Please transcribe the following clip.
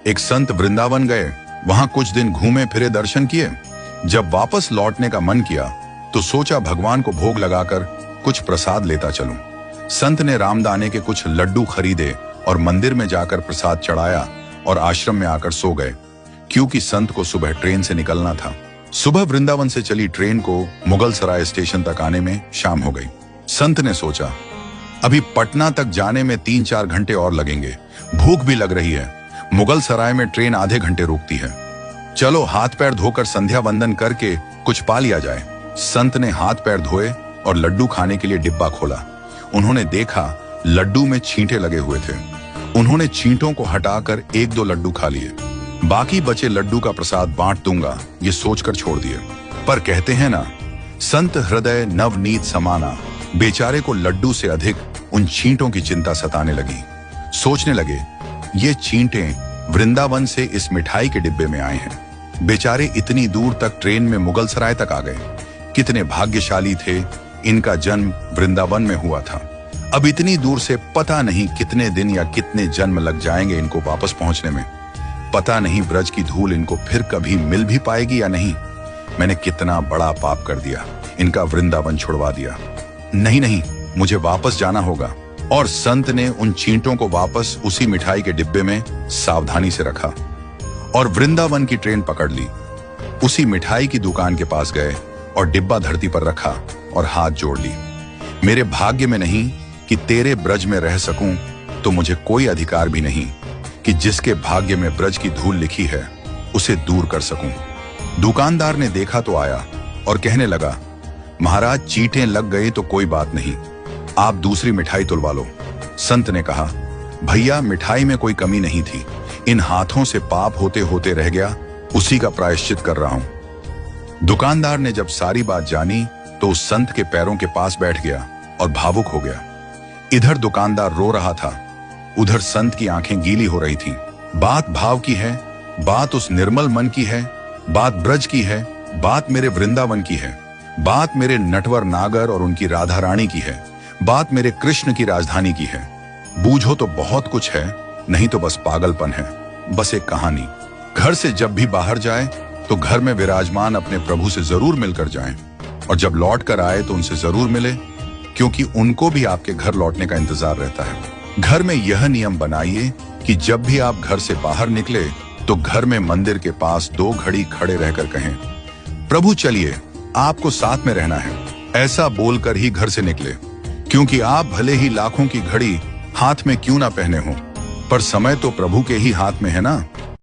एक संत वृंदावन गए, वहां कुछ दिन घूमे फिरे, दर्शन किए। जब वापस लौटने का मन किया तो सोचा भगवान को भोग लगाकर कुछ प्रसाद लेता चलूं। संत ने रामदाने के कुछ लड्डू खरीदे और मंदिर में जाकर प्रसाद चढ़ाया और आश्रम में आकर सो गए, क्योंकि संत को सुबह ट्रेन से निकलना था। सुबह वृंदावन से चली ट्रेन को मुगल सराय स्टेशन तक आने में शाम हो गई। संत ने सोचा अभी पटना तक जाने में 3-4 घंटे और लगेंगे, भूख भी लग रही है। मुगल सराय में ट्रेन आधे घंटे रुकती है, चलो हाथ पैर धोकर संध्या वंदन करके कुछ पा लिया जाए। संत ने हाथ पैर धोए और लड्डू खाने के लिए डिब्बा खोला। उन्होंने देखा लड्डू में छींटे लगे हुए थे। उन्होंने छींटों को हटाकर 1-2 लड्डू खा लिए। बाकी बचे लड्डू का प्रसाद बांट दूंगा, ये सोचकर छोड़ दिए। पर कहते हैं ना, संत हृदय नवनीत समाना। बेचारे को लड्डू से अधिक उन छींटों की चिंता सताने लगी। सोचने लगे ये छींटे वृंदावन से इस मिठाई के डिब्बे में आए हैं। बेचारे इतनी दूर तक ट्रेन में मुगल सराय तक आ गए। कितने भाग्यशाली थे, इनका जन्म वृंदावन में हुआ था। अब इतनी दूर से पता नहीं कितने दिन या कितने जन्म लग जाएंगे इनको वापस पहुंचने में। पता नहीं ब्रज की धूल इनको फिर कभी मिल भी पाएगी या नहीं। मैंने कितना बड़ा पाप कर दिया, इनका वृंदावन छुड़वा दिया। नहीं, मुझे वापस जाना होगा। और संत ने उन छींटों को वापस उसी मिठाई के डिब्बे में सावधानी से रखा और वृंदावन की ट्रेन पकड़ ली। उसी मिठाई की दुकान के पास गए और डिब्बा धरती पर रखा और हाथ जोड़ ली। मेरे भाग्य में नहीं कि तेरे ब्रज में रह सकूं, तो मुझे कोई अधिकार भी नहीं कि जिसके भाग्य में ब्रज की धूल लिखी है उसे दूर कर सकूं। दुकानदार ने देखा तो आया और कहने लगा, महाराज चींटें लग गई तो कोई बात नहीं, आप दूसरी मिठाई तुलवा लो। संत ने कहा, भैया मिठाई में कोई कमी नहीं थी, इन हाथों से पाप होते होते रह गया, उसी का प्रायश्चित कर रहा हूं। दुकानदार ने जब सारी बात जानी तो उस संत के पैरों के पास बैठ गया और भावुक हो गया। इधर दुकानदार रो रहा था, उधर संत की आंखें गीली हो रही थीं। बात भाव की है, बात उस निर्मल मन की है, बात ब्रज की है, बात मेरे वृंदावन की है, बात मेरे नटवर नागर और उनकी राधा रानी की है, बात मेरे कृष्ण की राजधानी की है। बूझो तो बहुत कुछ है, नहीं तो बस पागलपन है, बस एक कहानी। घर से जब भी बाहर जाए तो घर में विराजमान अपने प्रभु से जरूर मिलकर जाएं, और जब लौट कर आए तो उनसे जरूर मिले, क्योंकि उनको भी आपके घर लौटने का इंतजार रहता है। घर में यह नियम बनाइए कि जब भी आप घर से बाहर निकले तो घर में मंदिर के पास 2 घड़ी खड़े रहकर कहें, प्रभु चलिए आपको साथ में रहना है। ऐसा बोलकर ही घर से निकले, क्योंकि आप भले ही लाखों की घड़ी हाथ में क्यों ना पहने हो, पर समय तो प्रभु के ही हाथ में है ना।